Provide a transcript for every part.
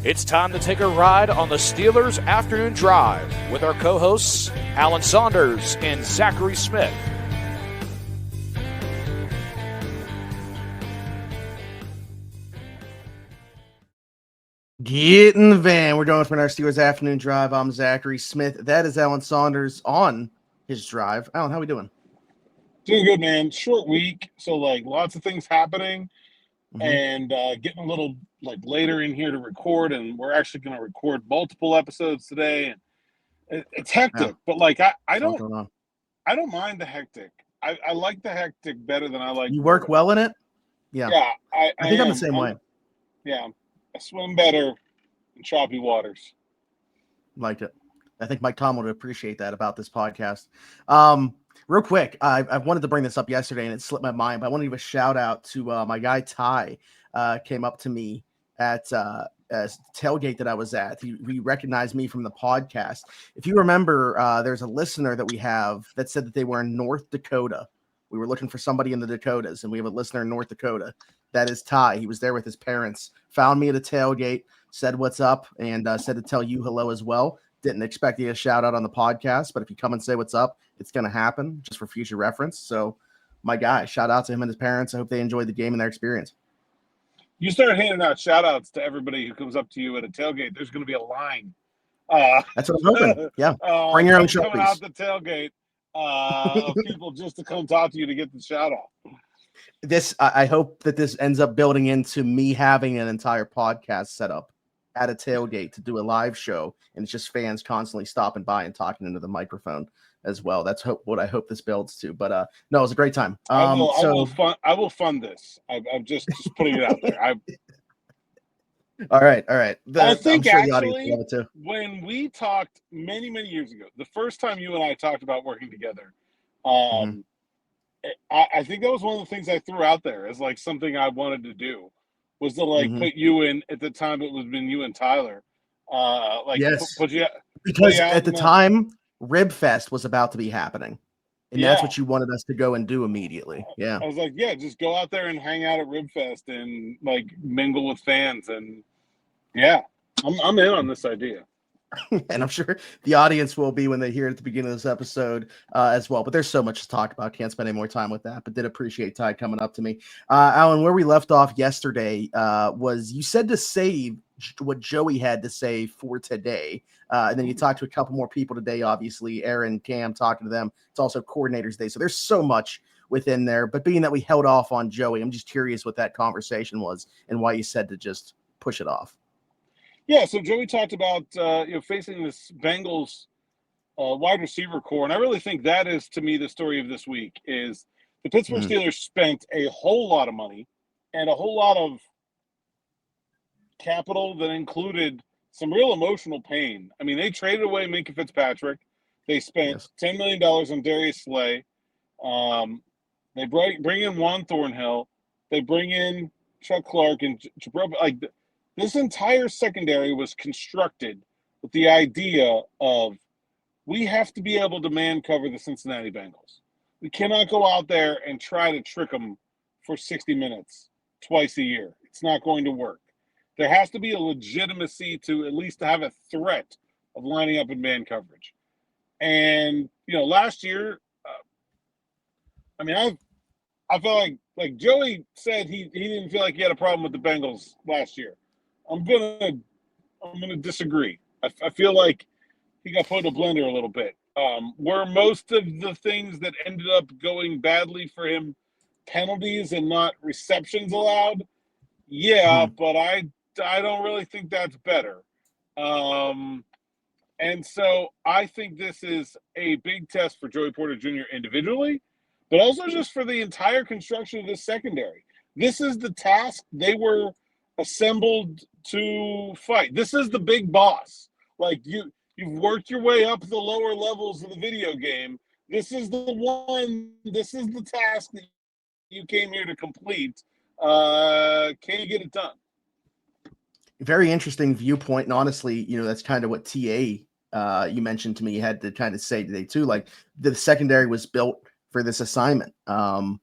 It's time to take a ride on the Steelers Afternoon Drive with our co-hosts, Alan Saunders and Zachary Smith. Get in the van. We're going for our Steelers Afternoon Drive. I'm Zachary Smith. That is Alan Saunders on his drive. Alan, how we doing? Doing good, man. Short week, so lots of things happening, and getting a little later in here to record. And we're actually going to record multiple episodes today. And it's hectic, but I don't mind the hectic. I like the hectic better than I like. You work well in it. Yeah. I think I'm the same way. Yeah, I swim better in choppy waters. Liked it. I think Mike Tom would appreciate that about this podcast. Real quick, I wanted to bring this up yesterday and it slipped my mind, but I want to give a shout out to my guy Ty. Came up to me at a tailgate that I was at. He recognized me from the podcast. If you remember, there's a listener that we have that said that they were in North Dakota. We were looking for somebody in the Dakotas, and we have a listener in North Dakota. That is Ty. He was there with his parents, found me at a tailgate, said what's up, and said to tell you hello as well. Didn't expect you to shout out on the podcast, but if you come and say what's up, it's going to happen just for future reference. So my guy, shout out to him and his parents. I hope they enjoyed the game and their experience. You start handing out shout outs to everybody who comes up to you at a tailgate. There's going to be a line. That's what I'm hoping. Yeah. Bring your own show, coming out the tailgate of people just to come talk to you to get the shout out. I hope that this ends up building into me having an entire podcast set up at a tailgate to do a live show, and it's just fans constantly stopping by and talking into the microphone as well. That's what I hope this builds to. But no, it was a great time. I will fund this. I'm just putting it out there. All right. I think actually, when we talked many years ago, the first time you and I talked about working together, I think that was one of the things I threw out there as something I wanted to do. Was to put you in at the time it was been you and Tyler. Yes. Because at the time Rib Fest was about to be happening. And that's what you wanted us to go and do immediately. Yeah. I was like, just go out there and hang out at Rib Fest and mingle with fans. And I'm in on this idea. And I'm sure the audience will be when they hear it at the beginning of this episode as well. But there's so much to talk about. Can't spend any more time with that. But did appreciate Ty coming up to me. Alan, where we left off yesterday was you said to save what Joey had to say for today. And then you talked to a couple more people today, obviously. Aaron, Cam, talking to them. It's also Coordinators Day. So there's so much within there. But being that we held off on Joey, I'm just curious what that conversation was and why you said to just push it off. Yeah, so Joey talked about facing this Bengals wide receiver core, and I really think that is, to me, the story of this week is the Pittsburgh Steelers spent a whole lot of money and a whole lot of capital that included some real emotional pain. I mean, they traded away Minkah Fitzpatrick. They spent $10 million on Darius Slay. They bring in Juan Thornhill. They bring in Chuck Clark and Jabril. This entire secondary was constructed with the idea of we have to be able to man cover the Cincinatti Bengals. We cannot go out there and try to trick them for 60 minutes twice a year. It's not going to work. There has to be a legitimacy to at least have a threat of lining up in man coverage. And, last year, I felt like Joey said he didn't feel like he had a problem with the Bengals last year. I'm gonna disagree. I feel like he got put in a blender a little bit. Were most of the things that ended up going badly for him penalties and not receptions allowed? Yeah, but I don't really think that's better. And so I think this is a big test for Joey Porter Jr. individually, but also just for the entire construction of this secondary. This is the task they were assembled to fight. This is the big boss. You've worked your way up the lower levels of the video game. This is the task that you came here to complete. Can you get it done? Very interesting viewpoint. And honestly, that's kind of what TA you mentioned to me had to kind of say today too. The secondary was built for this assignment. And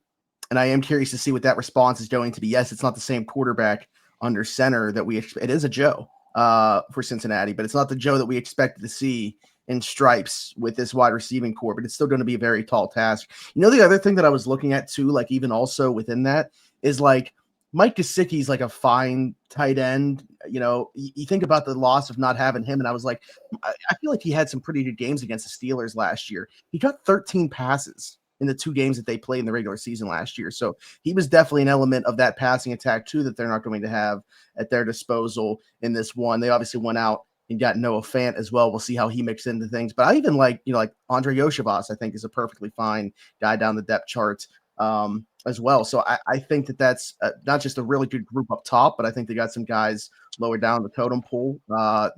I am curious to see what that response is going to be. Yes, it's not the same quarterback under center that it is a Joe. for Cincinnati, but it's not the Joe that we expected to see in stripes with this wide receiving core, but it's still going to be a very tall task. You know, the other thing that I was looking at too, like even also within that is like Mike Gesicki's like a fine tight end. You know, you think about the loss of not having him, and I was like, I feel like he had some pretty good games against the Steelers last year. He got 13 passes in the 2 games that they played in the regular season last year. So he was definitely an element of that passing attack too that they're not going to have at their disposal in this one. They obviously went out and got Noah Fant as well. We'll see how he mixes into things. But I even like, you know, like Andre Yoshivas, I think is a perfectly fine guy down the depth chart as well. So I think that that's not just a really good group up top, but I think they got some guys lower down the totem pole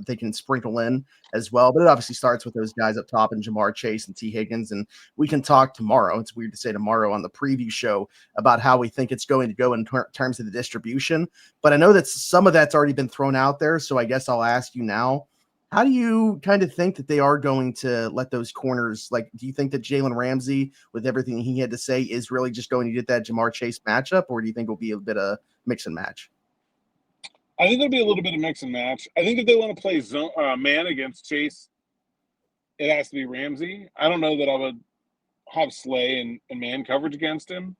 they can sprinkle in as well. But it obviously starts with those guys up top and Jamar Chase and T. Higgins. And we can talk tomorrow. It's weird to say tomorrow on the preview show about how we think it's going to go in terms of the distribution. But I know that some of that's already been thrown out there. So I guess I'll ask you now, how do you kind of think that they are going to let those corners, like, do you think that Jalen Ramsey, with everything he had to say, is really just going to get that Jamar Chase matchup, or do you think it'll be a bit of mix and match? I think there'll be a little bit of mix and match. I think if they want to play man against Chase, it has to be Ramsey. I don't know that I would have Slay and man coverage against him,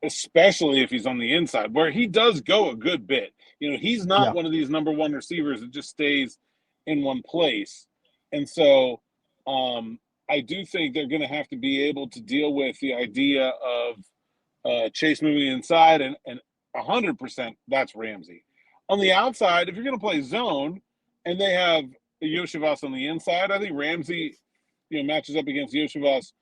especially if he's on the inside, where he does go a good bit. You know, he's not one of these number one receivers that just stays in one place. And so I do think they're going to have to be able to deal with the idea of Chase moving inside, and 100% that's Ramsey. On the outside, if you're going to play zone and they have Yoshivas on the inside, I think Ramsey, you know, matches up against Yoshivas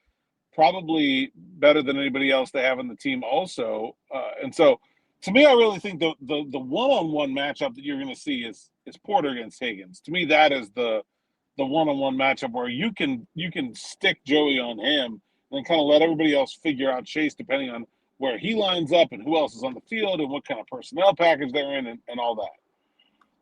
probably better than anybody else they have on the team also. And so to me, I really think the one-on-one matchup that you're going to see is Porter against Higgins. To me, that is the one-on-one matchup where you can stick Joey on him and then kind of let everybody else figure out Chase depending on where he lines up and who else is on the field and what kind of personnel package they're in and all that.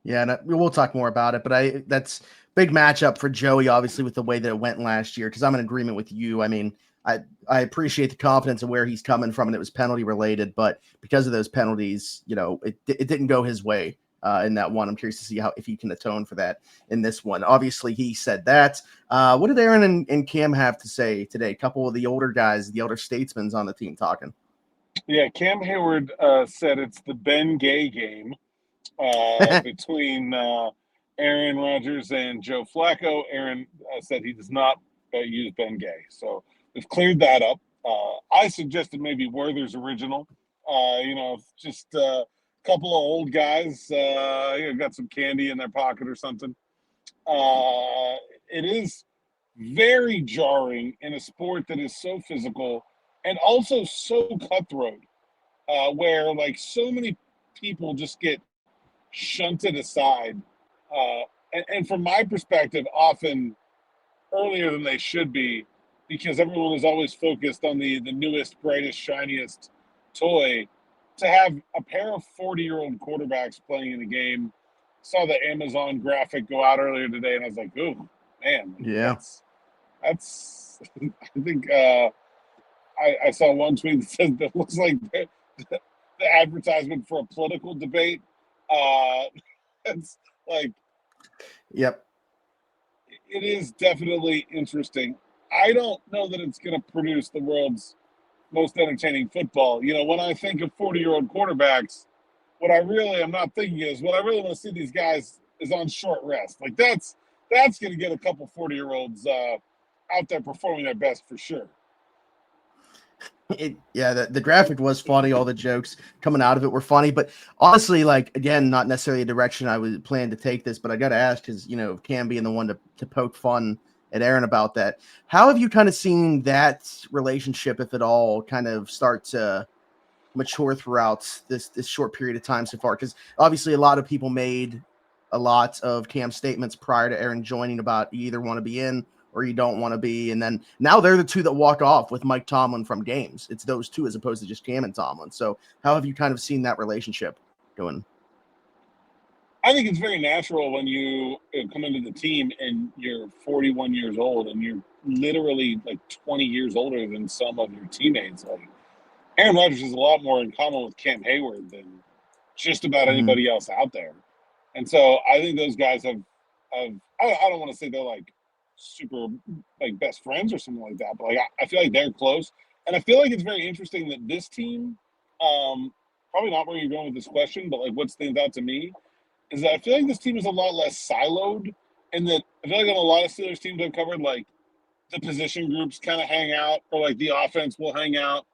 Yeah, and we'll talk more about it, but that's big matchup for Joey, obviously, with the way that it went last year, because I'm in agreement with you. I mean, I appreciate the confidence of where he's coming from, and it was penalty related, but because of those penalties, you know, it didn't go his way in that one. I'm curious to see if he can atone for that in this one. Obviously, he said that. What did Aaron and Cam have to say today? A couple of the older guys, the elder statesmen on the team talking. Yeah, Cam Hayward said it's the Ben Gay game between Aaron Rodgers and Joe Flacco. Aaron said he does not use Ben Gay. So we've cleared that up. I suggested maybe Werther's original. You know, just a couple of old guys you know, got some candy in their pocket or something. It is very jarring in a sport that is so physical and also so cutthroat, where like so many people just get shunted aside. And from my perspective, often earlier than they should be, because everyone is always focused on the newest, brightest, shiniest toy. To have a pair of 40-year-old quarterbacks playing in a game, saw the Amazon graphic go out earlier today, and I was like, "Oh man, yeah, that's." I think I saw one tweet that says that looks like the advertisement for a political debate. It's like, yep, it is definitely interesting. I don't know that it's going to produce the world's most entertaining football. You know, when I think of 40-year-old quarterbacks, what I really am not thinking is what I really want to see these guys is on short rest. Like that's going to get a couple 40-year-olds out there performing their best for sure. The graphic was funny. All the jokes coming out of it were funny, but honestly, like, again, not necessarily a direction I was planning to take this, but I got to ask, because, you know, Cam being the one to poke fun at Aaron about that, how have you kind of seen that relationship, if at all, kind of start to mature throughout this short period of time so far? Because obviously a lot of people made a lot of Cam's statements prior to Aaron joining about you either want to be in or you don't want to be, and then now they're the two that walk off with Mike Tomlin from games. It's those two as opposed to just Cam and Tomlin. So how have you kind of seen that relationship going? I think it's very natural when you come into the team and you're 41 years old and you're literally like 20 years older than some of your teammates. Like, Aaron Rodgers has a lot more in common with Cam Hayward than just about anybody else out there. And so I think those guys have I don't want to say they're like super like best friends or something like that, but like I feel like they're close. And I feel like it's very interesting that this team, probably not where you're going with this question, but like what stands out to me is that I feel like this team is a lot less siloed, and that I feel like on a lot of Steelers teams I've covered, like the position groups kind of hang out, or like the offense will hang out,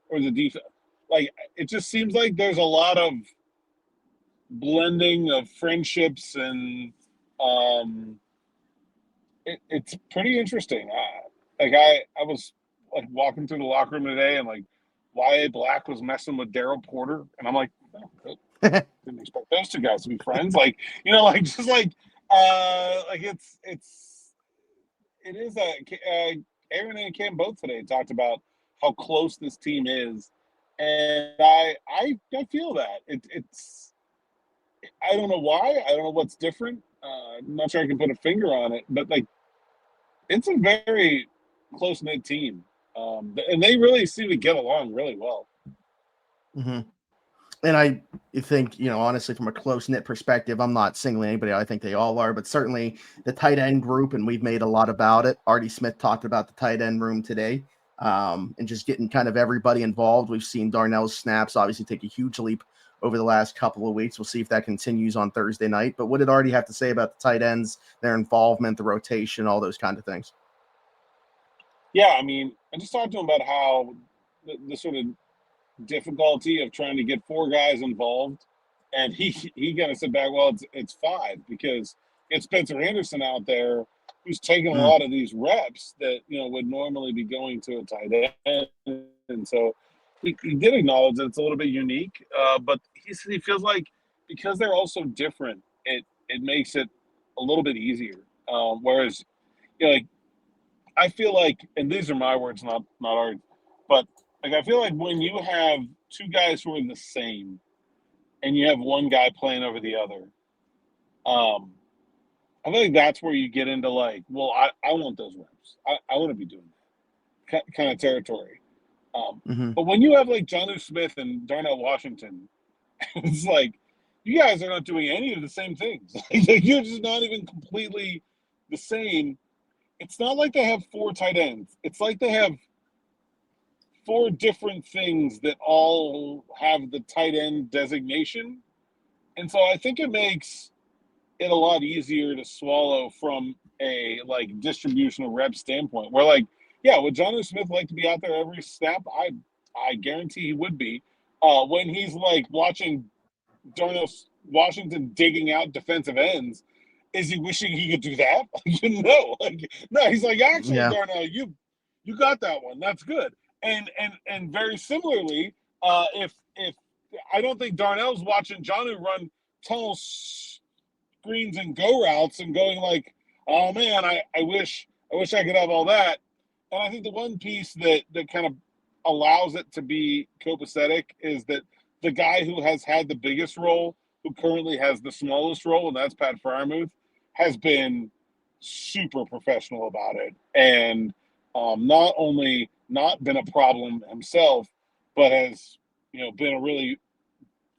or the defense. Like it just seems like there's a lot of blending of friendships, and it's pretty interesting. I was like walking through the locker room today, and like Y.A. Black was messing with Daryl Porter, and I'm like, oh, didn't expect those two guys to be friends. Like, you know, like just like it is Aaron and Cam both today talked about how close this team is, and I feel that it's I don't know why. I don't know what's different. I'm not sure I can put a finger on it, but like it's a very close knit team, and they really seem to get along really well. Mm-hmm. And I think, you know, honestly, from a close-knit perspective, I'm not singling anybody out. I think they all are, but certainly the tight end group, and we've made a lot about it. Artie Smith talked about the tight end room today, and just getting kind of everybody involved. We've seen Darnell's snaps obviously take a huge leap over the last couple of weeks. We'll see if that continues on Thursday night. But what did Artie have to say about the tight ends, their involvement, the rotation, all those kind of things? Yeah, I mean, I just talked to him about how the sort of difficulty of trying to get four guys involved, and he kind of said back, well, it's five, because it's Spencer Anderson out there who's taking a lot of these reps that, you know, would normally be going to a tight end, and so he did acknowledge that it's a little bit unique, but he said he feels like because they're all so different, it makes it a little bit easier. Whereas, you know, like I feel like, and these are my words, not ours, but like I feel like when you have two guys who are the same, and you have one guy playing over the other, I feel like that's where you get into like, well, I want those reps. I want to be doing that kind of territory. But when you have like Jonnu Smith and Darnell Washington, it's like you guys are not doing any of the same things. Like, you're just not even completely the same. It's not like they have four tight ends. It's like they have four different things that all have the tight end designation. And so I think it makes it a lot easier to swallow from a like distributional rep standpoint, where like, yeah, would Jonnu Smith like to be out there every snap? I guarantee he would be. When he's like watching Darnell Washington digging out defensive ends, is he wishing he could do that? No, like, no, he's like, actually, yeah. Darnell, you got that one. That's good. And very similarly, if I don't think Darnell's watching Jonnu run tunnel screens and go routes and going like, oh man, I wish I could have all that. And I think the one piece that kind of allows it to be copacetic is that the guy who has had the biggest role, who currently has the smallest role, and that's Pat Freiermuth, has been super professional about it, and not only not been a problem himself, but has, you know, been a really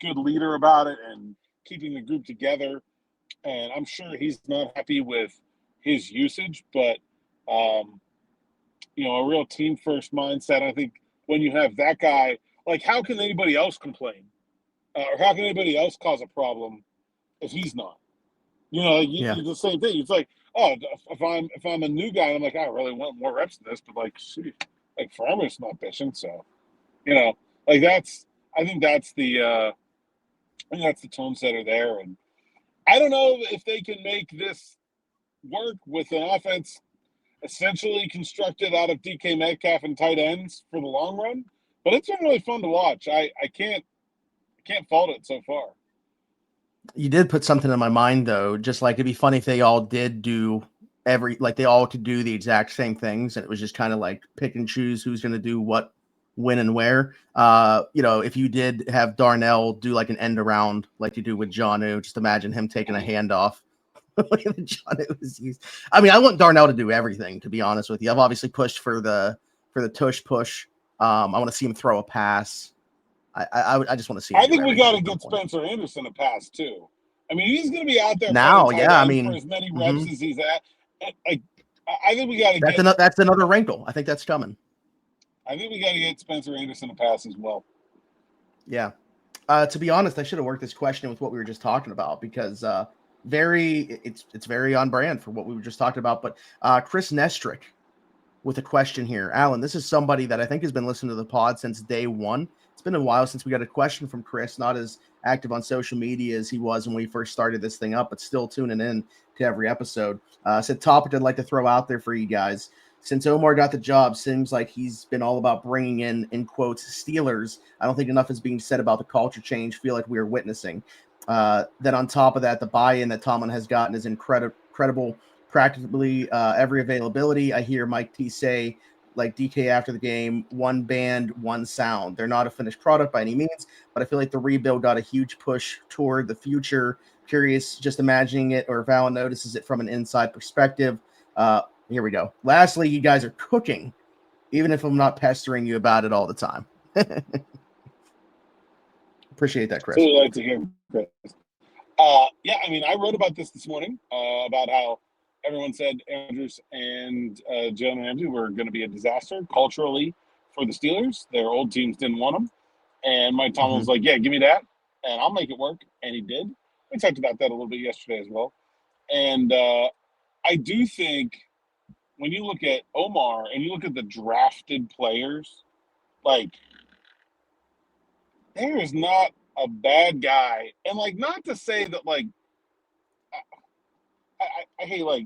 good leader about it and keeping the group together. And I'm sure he's not happy with his usage, but you know, a real team first mindset. I think when you have that guy, like, how can anybody else complain, or how can anybody else cause a problem if he's not? You know, it's the same thing. It's like, oh, if I'm a new guy, I'm like, I really want more reps in this, but like, shoot, like Freiermuth's not bitching, so, you know, like I think that's the tone setter there. And I don't know if they can make this work with an offense essentially constructed out of DK Metcalf and tight ends for the long run, but it's been really fun to watch. I can't fault it so far. You did put something in my mind, though. Just like, it'd be funny if they all did do they all could do the exact same things, and it was just kind of like pick and choose who's going to do what, when, and where. You know, if you did have Darnell do like an end around like you do with Jonnu, just imagine him taking a handoff. I mean, I want Darnell to do everything, to be honest with you. I've obviously pushed for the tush push. I want to see him throw a pass. I just want to see. I think we got to get Spencer Anderson a pass too, I mean, he's going to be out there now. playing Yeah, I tight end for mean, as many reps as he's at. I think we got to that's another wrinkle. I think that's coming. I think we got to get Spencer Anderson a pass as well. Yeah. To be honest, I should have worked this question with what we were just talking about because it's very on brand for what we were just talking about. But Chris Nestrick with a question here. Alan, this is somebody that I think has been listening to the pod since day one. It's been a while since we got a question from Chris, not as active on social media as he was when we first started this thing up, but still tuning in to every episode. Said topic I'd like to throw out there for you guys. Since Omar got the job, seems like he's been all about bringing in quotes, Steelers. I don't think enough is being said about the culture change. Feel like we are witnessing. Then on top of that, the buy-in that Tomlin has gotten is incredible. Practically every availability. I hear Mike T say, like DK after the game, one band, one sound. They're not a finished product by any means, but I feel like the rebuild got a huge push toward the future. Curious, just imagining it, or if Alan notices it from an inside perspective. Here we go. Lastly, you guys are cooking, even if I'm not pestering you about it all the time. Appreciate that, Chris. So we like to hear Chris. Yeah, I mean, I wrote about this morning about how everyone said Andrews and Jalen Ramsey were going to be a disaster culturally for the Steelers. Their old teams didn't want them. And Mike Tomlin was like, yeah, give me that, and I'll make it work. And he did. We talked about that a little bit yesterday as well. And I do think when you look at Omar and you look at the drafted players, like, there is not a bad guy. And, like, not to say that, like, I hate, like,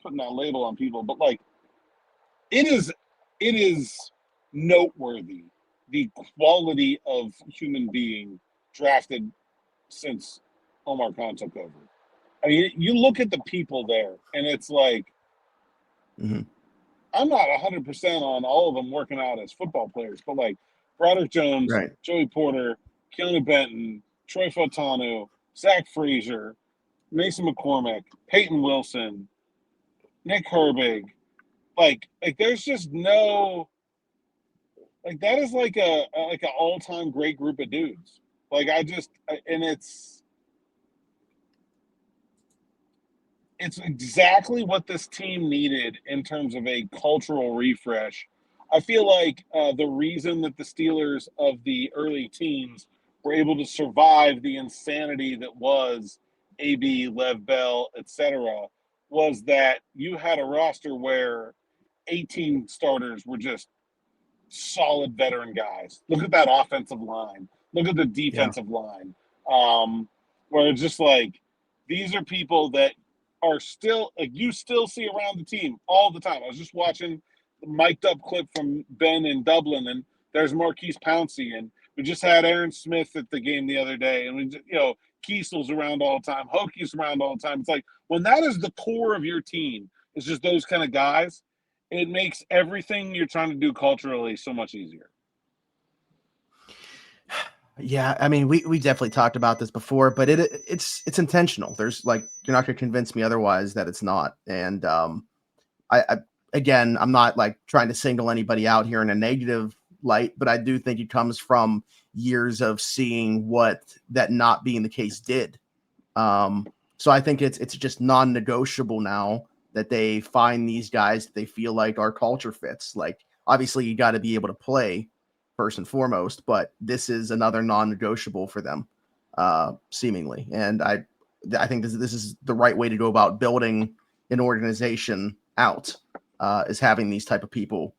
putting that label on people, but, like, it is noteworthy the quality of human being drafted since Omar Khan took over. I mean, you look at the people there, and it's like, I'm not 100% on all of them working out as football players, but, like, Broderick Jones, Right. Joey Porter, Keanu Benton, Troy Fautanu, Zach Frazier, Mason McCormick, Peyton Wilson, Nick Herbig. Like there's just no, like, that is like an all-time great group of dudes. Like, and it's exactly what this team needed in terms of a cultural refresh. I feel like the reason that the Steelers of the early teens were able to survive the insanity that was AB, Lev Bell, etc., was that you had a roster where 18 starters were just solid veteran guys. Look at that offensive line. Look at the defensive line. Where it's just like, these are people that are still, like, you still see around the team all the time. I was just watching the mic'd up clip from Ben in Dublin, and there's Marquise Pouncey, and we just had Aaron Smith at the game the other day, and we just, Kiesel's around all the time, Hokies around all the time. It's like, when that is the core of your team, it's just those kind of guys, it makes everything you're trying to do culturally so much easier. Yeah, I mean, we definitely talked about this before, but it's intentional. There's, like, you're not going to convince me otherwise that it's not. And I again, I'm not, like, trying to single anybody out here in a negative light, but I do think it comes from years of seeing what that not being the case did. So I think it's just non-negotiable now that they find these guys that they feel like our culture fits. Like, obviously, you got to be able to play first and foremost, but this is another non-negotiable for them, seemingly. And I think this is the right way to go about building an organization out, is having these type of people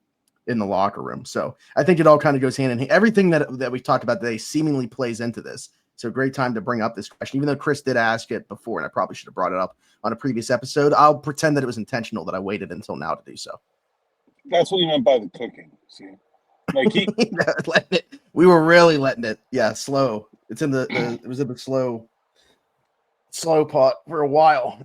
in the locker room. So I think it all kind of goes hand in hand. Everything that we talked about today seemingly plays into this. So great time to bring up this question, even though Chris did ask it before, and I probably should have brought it up on a previous episode. I'll pretend that it was intentional that I waited until now to do so. That's what he meant by the cooking. See, like, we were really letting it, slow. It's in it was in the slow pot for a while.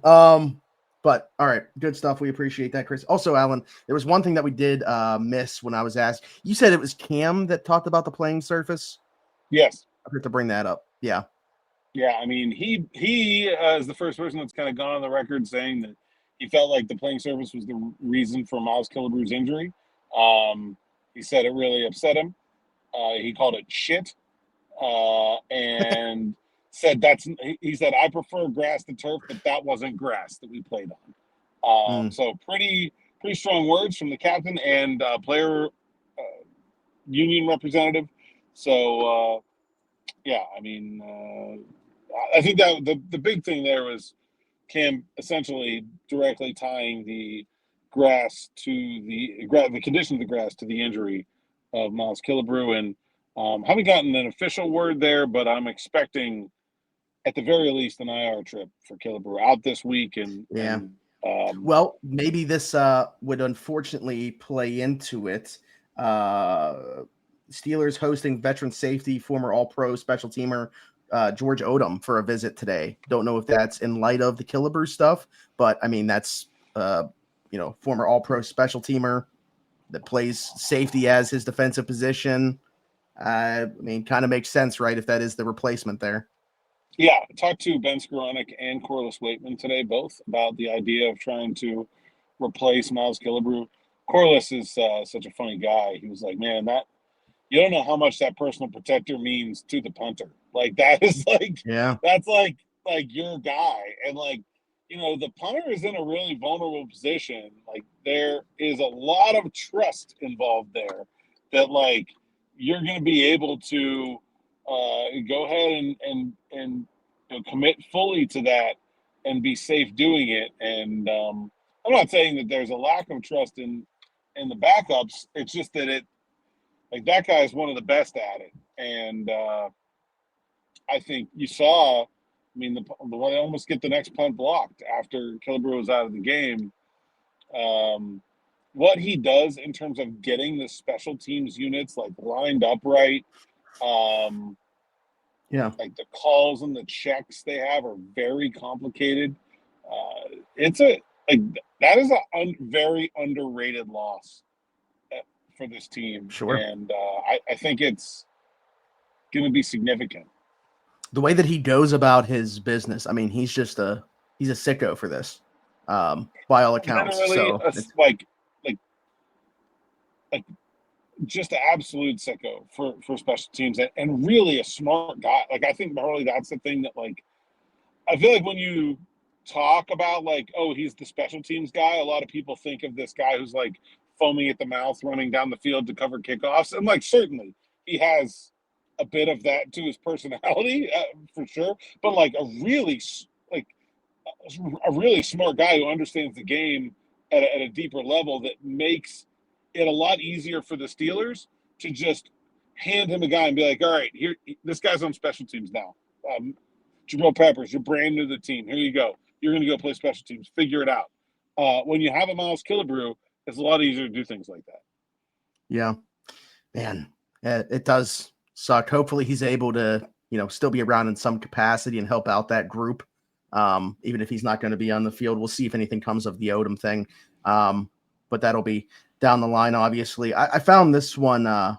But all right, good stuff. We appreciate that, Chris. Also, Alan, there was one thing that we did miss when I was asked. You said it was Cam that talked about the playing surface. Yes, I have to bring that up. Yeah. I mean, he is the first person that's kind of gone on the record saying that he felt like the playing surface was the reason for Miles Killebrew's injury. He said it really upset him. He called it shit. And said he said, I prefer grass to turf, but that wasn't grass that we played on. So pretty strong words from the captain and player union representative. So, yeah, I mean, I think that the big thing there was Cam essentially directly tying the grass to the condition of the grass to the injury of Miles Killebrew. And haven't gotten an official word there, but I'm expecting at the very least an IR trip for Killebrew out this week. And well, maybe this would unfortunately play into it. Steelers hosting veteran safety, former All-Pro special teamer George Odom for a visit today. Don't know if that's in light of the Killebrew stuff, but I mean that's former All-Pro special teamer that plays safety as his defensive position. I mean, kind of makes sense, right? If that is the replacement there. Yeah, I talked to Ben Skoranek and Corliss Waitman today, both about the idea of trying to replace Miles Killebrew. Corliss is such a funny guy. He was like, man, that you don't know how much that personal protector means to the punter. Like that is like, that's like your guy. And like, the punter is in a really vulnerable position. Like there is a lot of trust involved there that like you're going to be able to go ahead and commit fully to that and be safe doing it. And I'm not saying that there's a lack of trust in the backups. It's just that that guy is one of the best at it. And I think you saw, the one almost get the next punt blocked after Killebrew was out of the game. What he does in terms of getting the special teams units like lined up right. Like the calls and the checks they have are very complicated. That is a very underrated loss for this team. Sure. And I think it's going to be significant. The way that he goes about his business, I mean, he's a sicko for this, by all accounts. So it's like just an absolute sicko for special teams and really a smart guy. Like I think Marley, that's the thing that like I feel like when you talk about like, oh, he's the special teams guy, a lot of people think of this guy who's like foaming at the mouth, running down the field to cover kickoffs, and like certainly he has a bit of that to his personality for sure. But like a really smart guy who understands the game at a deeper level that makes it a lot easier for the Steelers to just hand him a guy and be like, all right, here, this guy's on special teams now. Jabril Peppers, you're brand new to the team. Here you go. You're going to go play special teams. Figure it out. When you have a Miles Killebrew, it's a lot easier to do things like that. Yeah, man, it does suck. Hopefully he's able to, still be around in some capacity and help out that group. Even if he's not going to be on the field, we'll see if anything comes of the Odom thing. But that'll be down the line, obviously. I found this one a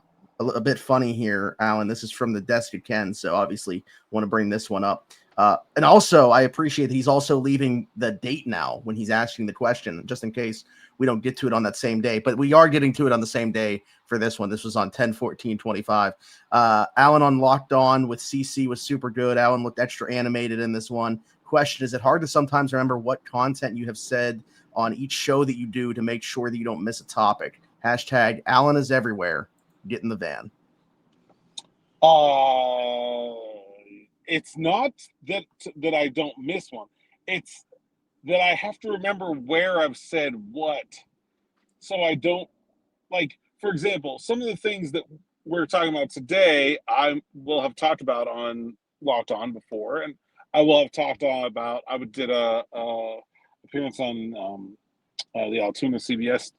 bit funny here, Alan. This is from the desk of Ken, so obviously want to bring this one up. And also, I appreciate that he's also leaving the date now when he's asking the question, just in case we don't get to it on that same day. But we are getting to it on the same day for this one. This was on 10/14/25. Alan on Locked On with CC was super good. Alan looked extra animated in this one. Question, is it hard to sometimes remember what content you have said on each show that you do to make sure that you don't miss a topic? Hashtag Alan is everywhere. Get in the van. It's not that I don't miss one. It's that I have to remember where I've said what. So I don't, like, for example, some of the things that we're talking about today, I will have talked about on Locked On before, and I will have talked about, I did a appearance on the Altoona CBS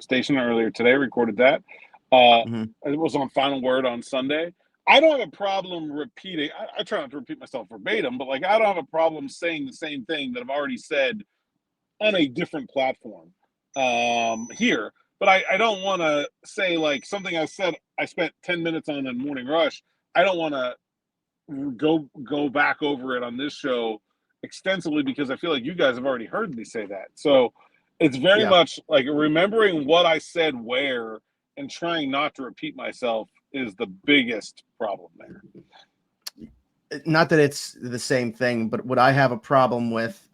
station earlier today, recorded that. It was on Final Word on Sunday. I don't have a problem repeating. I try not to repeat myself verbatim, but like I don't have a problem saying the same thing that I've already said on a different platform here. But I don't want to say like something I said I spent 10 minutes on in Morning Rush. I don't want to go back over it on this show extensively because I feel like you guys have already heard me say that. So it's very much like remembering what I said where and trying not to repeat myself is the biggest problem there. not that it's the same thing, but what I have a problem with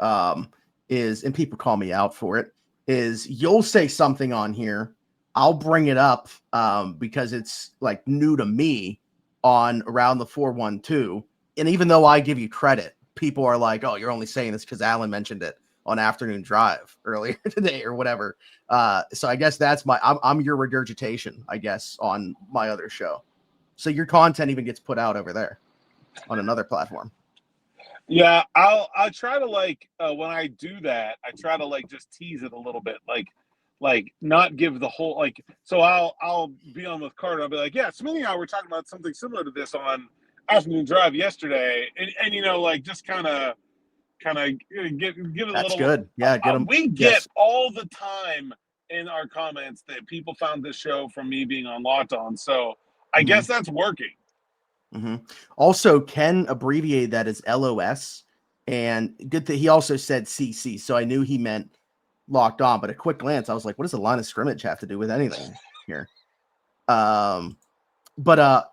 is, and people call me out for it, is you'll say something on here, I'll bring it up because it's like new to me on Around the 412. And even though I give you credit, people are like, oh, you're only saying this because Alan mentioned it on Afternoon Drive earlier today or whatever. So I guess that's I'm your regurgitation, I guess, on my other show. So your content even gets put out over there on another platform. Yeah, I'll try to when I do that, I try to just tease it a little bit, like not give the whole so I'll be on with Carter, I'll be like, yeah, Smithy and I were talking about something similar to this on Afternoon Drive yesterday, and just kind of give it a That's little. good. Yeah, get them. We get all the time in our comments that people found this show from me being on Locked On, so I guess that's working. Also, Ken abbreviated that as LOS, and good that he also said CC, so I knew he meant Locked On. But at quick glance, I was like, what does the line of scrimmage have to do with anything here? And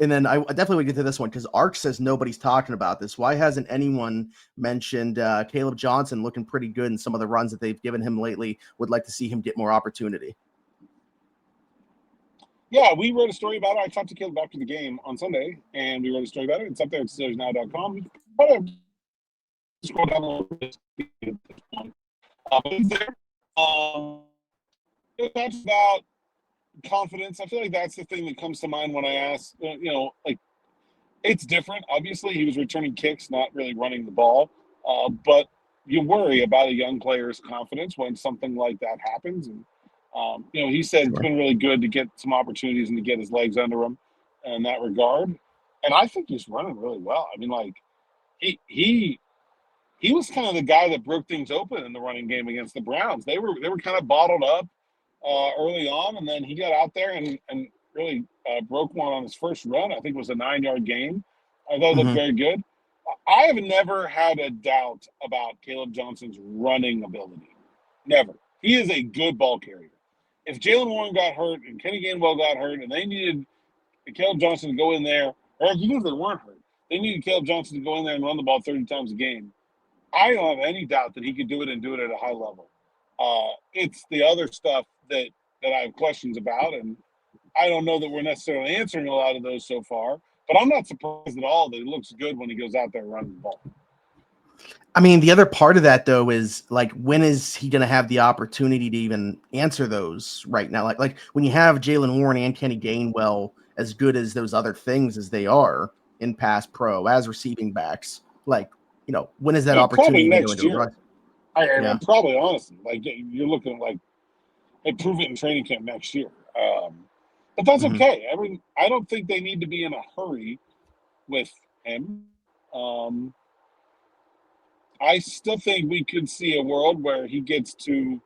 then I definitely would get to this one because Ark says nobody's talking about this. Why hasn't anyone mentioned Kaleb Johnson looking pretty good in some of the runs that they've given him lately? Would like to see him get more opportunity. Yeah, we wrote a story about it. I talked to Caleb after the game on Sunday, and we wrote a story about it. It's up there at SteelersNow.com. You probably scroll down a little bit. It's there. It talks about confidence. I feel like that's the thing that comes to mind when I ask, it's different. Obviously, he was returning kicks, not really running the ball. But you worry about a young player's confidence when something like that happens. And he said It's been really good to get some opportunities and to get his legs under him in that regard. And I think he's running really well. I mean, he was kind of the guy that broke things open in the running game against the Browns. They were kind of bottled up early on, and then he got out there and really broke one on his first run. I think it was a 9-yard gain. I thought it looked very good. I have never had a doubt about Kaleb Johnson's running ability. Never. He is a good ball carrier. If Jalen Warren got hurt and Kenny Gainwell got hurt and they needed Kaleb Johnson to go in there, or even if they weren't hurt, they needed Kaleb Johnson to go in there and run the ball 30 times a game, I don't have any doubt that he could do it and do it at a high level. It's the other stuff that I have questions about, and I don't know that we're necessarily answering a lot of those so far, but I'm not surprised at all that he looks good when he goes out there running the ball. I mean, the other part of that, though, is when is he going to have the opportunity to even answer those right now? Like when you have Jalen Warren and Kenny Gainwell as good as those other things as they are in pass pro as receiving backs, when is that opportunity? Probably next year. Probably, honestly, you're looking they prove it in training camp next year. But that's okay. I don't think they need to be in a hurry with him. I still think we could see a world where he gets to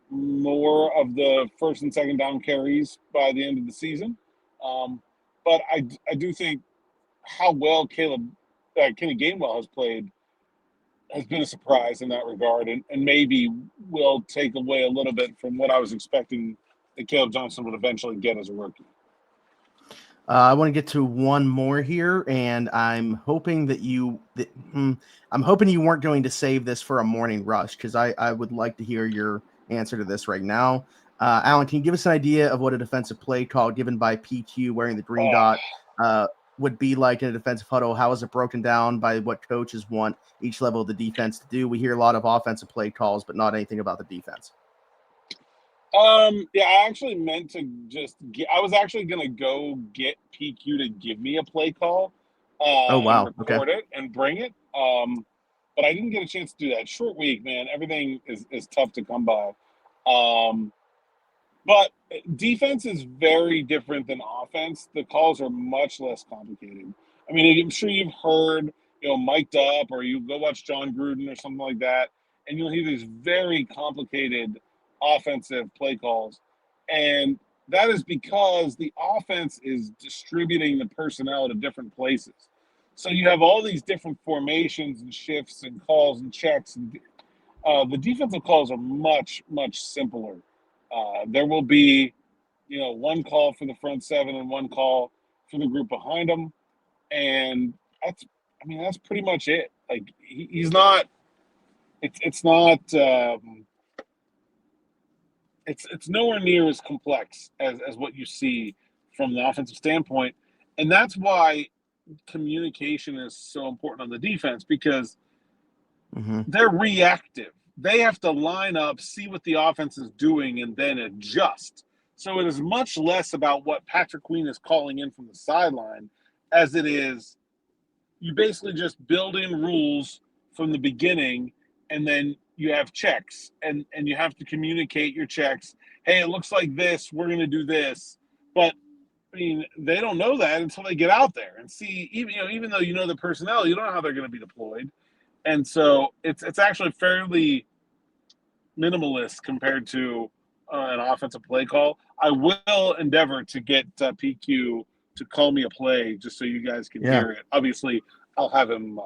more of the first and second down carries by the end of the season. But I do think how well Kenny Gainwell has played has been a surprise in that regard, and maybe will take away a little bit from what I was expecting that Kaleb Johnson would eventually get as a rookie. I want to get to one more here, and I'm hoping that I'm hoping you weren't going to save this for a morning rush, because I would like to hear your answer to this right now. Alan, can you give us an idea of what a defensive play call given by PQ wearing the green dot would be like in a defensive huddle? How is it broken down by what coaches want each level of the defense to do? We hear a lot of offensive play calls, but not anything about the defense. Yeah, I actually meant to I was actually going to go get PQ to give me a play call. And record it and bring it. But I didn't get a chance to do that. Short week, man. Everything is tough to come by. But defense is very different than offense. The calls are much less complicated. I mean, I'm sure you've heard, mic'd up, or you go watch John Gruden or something like that, and you'll hear these very complicated offensive play calls. And that is because the offense is distributing the personnel to different places. So you have all these different formations and shifts and calls and checks. And the defensive calls are much, much simpler. There will be, one call for the front seven and one call for the group behind them. And I mean, that's pretty much it. Like he's not. It's not. It's nowhere near as complex as what you see from the offensive standpoint, and that's why communication is so important on the defense, because they're reactive. They have to line up, see what the offense is doing, and then adjust. So it is much less about what Patrick Queen is calling in from the sideline as it is you basically just build in rules from the beginning, and then you have checks, and you have to communicate your checks. Hey, it looks like this. We're going to do this. But, I mean, they don't know that until they get out there and see, even though you know the personnel, you don't know how they're going to be deployed. And so it's actually fairly minimalist compared to an offensive play call. I will endeavor to get PQ to call me a play just so you guys can hear it. Obviously, I'll have him,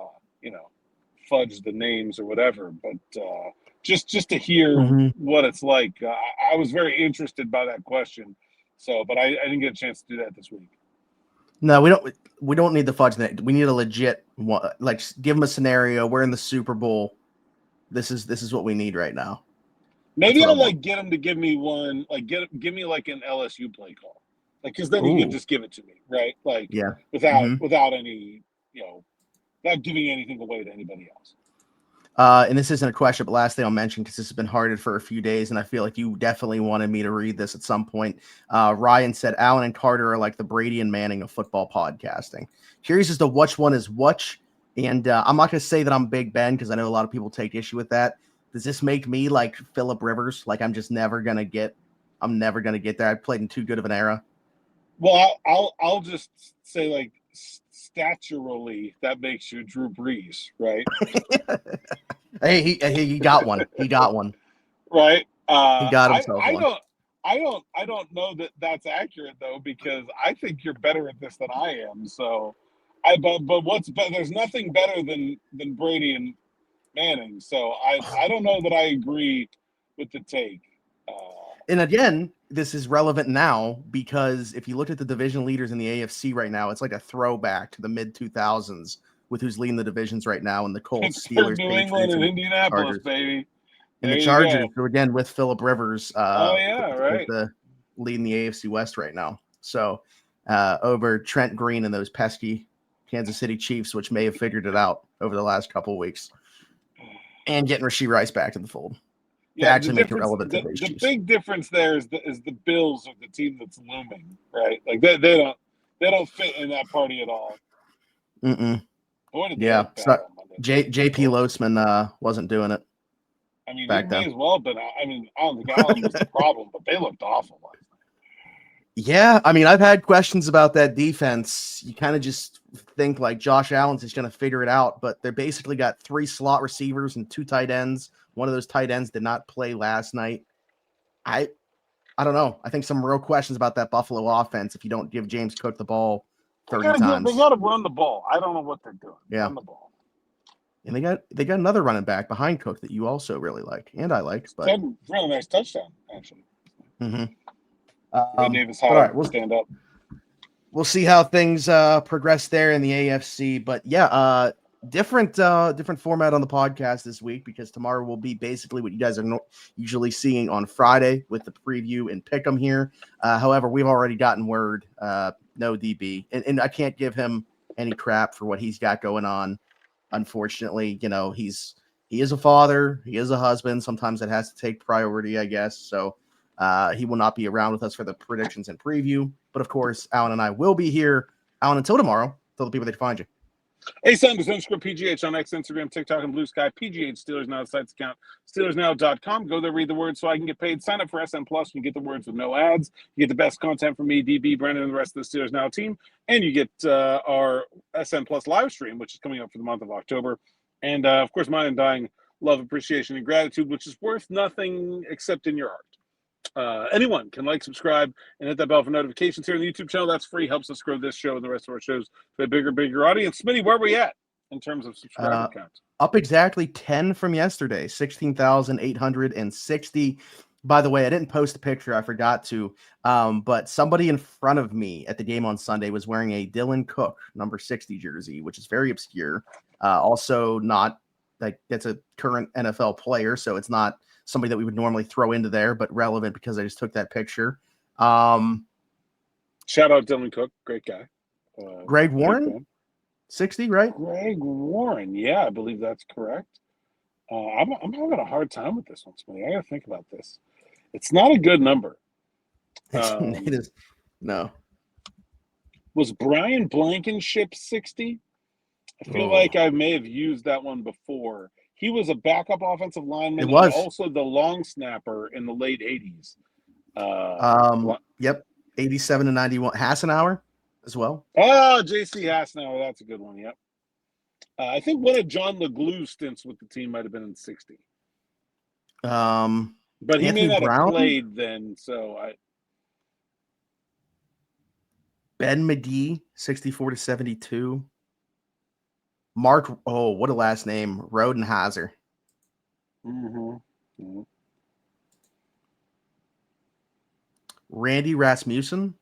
fudge the names or whatever, but just to hear what it's like. I was very interested by that question, but I didn't get a chance to do that this week. No, we don't need the fudge. We need a legit one. Like, give them a scenario. We're in the Super Bowl. This is what we need right now. Maybe I'll get him to give me one. Like give me like an LSU play call. Like, because then he can just give it to me, right? Like without any without giving anything away to anybody else. And this isn't a question, but last thing I'll mention, because this has been hearted for a few days, and I feel like you definitely wanted me to read this at some point. Ryan said, Allen and Carter are like the Brady and Manning of football podcasting. Curious as to which one is which. And I'm not going to say that I'm Big Ben, because I know a lot of people take issue with that. Does this make me like Phillip Rivers? Like I'm never going to get there. I played in too good of an era. Well, I'll just say, like, staturally, that makes you Drew Brees, right? Hey, he got one. He got one. Right. He got himself one. I don't know that that's accurate though, because I think you're better at this than I am. So, but what's better? There's nothing better than Brady and Manning. So I don't know that I agree with the take. And again, this is relevant now because if you look at the division leaders in the AFC right now, it's like a throwback to the mid-2000s with who's leading the divisions right now, and the Colts, Steelers, New England, and Indianapolis, Chargers. Baby. And the Chargers, who again with Phillip Rivers, right, leading the AFC West right now. So over Trent Green and those pesky Kansas City Chiefs, which may have figured it out over the last couple of weeks, and getting Rashee Rice back to the fold. To actually make it relevant to these Chiefs. The big difference there is the Bills are the team that's looming, right? Like they don't fit in that party at all. Yeah, so JP Losman wasn't doing it. I mean, they may as well, but I don't think Allen was the problem, but they looked awful last night. Yeah, I mean, I've had questions about that defense. You kind of just think like Josh Allen's just going to figure it out, but they basically got 3 slot receivers and 2 tight ends. One of those tight ends did not play last night. I don't know. I think some real questions about that Buffalo offense if you don't give James Cook the ball 30 times. They got to run the ball. I don't know what they're doing. Yeah. Run the ball. And they got another running back behind Cook that you also really like, and I like. But really nice touchdown, actually. Davis all right, we'll stand up. We'll see how things progress there in the AFC. But yeah, different format on the podcast this week, because tomorrow will be basically what you guys are usually seeing on Friday with the preview and pick 'em here. However, we've already gotten word, no DB, and I can't give him any crap for what he's got going on. Unfortunately, he is a father, he is a husband. Sometimes it has to take priority, I guess. So he will not be around with us for the predictions and preview. But of course, Alan and I will be here. Alan, until tomorrow, tell the people they can find you. Hey, Saunders _ PGH on X, Instagram, TikTok, and Blue Sky. PGH Steelers Now site's account, SteelersNow.com. Go there, read the words so I can get paid. Sign up for SN Plus. You get the words with no ads. You get the best content from me, DB, Brandon, and the rest of the Steelers Now team. And you get our SN Plus live stream, which is coming up for the month of October. And, of course, my undying love, appreciation, and gratitude, which is worth nothing except in your heart. Anyone can like, subscribe, and hit that bell for notifications here on the YouTube channel. That's free. Helps us grow this show and the rest of our shows to a bigger audience. Smitty, where are we at in terms of subscriber count? Up exactly 10 from yesterday, 16,860. By the way, I didn't post a picture. I forgot to. But somebody in front of me at the game on Sunday was wearing a Dylan Cook number 60 jersey, which is very obscure. Also not like that's a current NFL player, so it's not somebody that we would normally throw into there, but relevant because I just took that picture. Shout out Dylan Cook, great guy. Greg Warren, 60, right? Greg Warren, yeah, I believe that's correct. I'm having a hard time with this one, Smitty. I got to think about this. It's not a good number. It is. No. Was Brian Blankenship 60? I feel like I may have used that one before. He was a backup offensive lineman. It was. And also the long snapper in the late 80s. Yep. 87 to 91. Hassenauer as well. Oh, J.C. Hassenauer. That's a good one. Yep. I think one of John LeGlue stints with the team might have been in 60. But he may not have played then, so I. Ben McGee, 64 to 72. Mark, what a last name. Rodenheiser. Mm-hmm. Randy Rasmussen,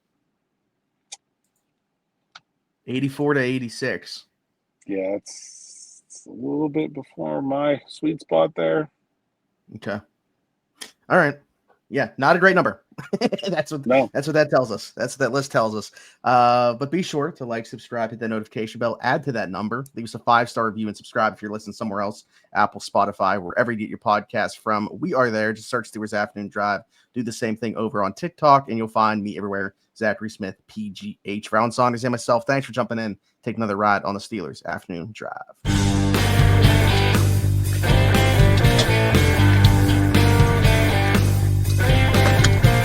84 to 86. Yeah, it's a little bit before my sweet spot there. Okay. All right. Yeah, not a great number. That's what that tells us. That's what that list tells us. But be sure to like, subscribe, hit that notification bell, add to that number, leave us a 5-star review, and subscribe if you're listening somewhere else, Apple, Spotify, wherever you get your podcast from. We are there. Just search Steelers Afternoon Drive. Do the same thing over on TikTok, and you'll find me everywhere. Zachary Smith, PGH. Alan Saunders and myself. Thanks for jumping in. Take another ride on the Steelers Afternoon Drive.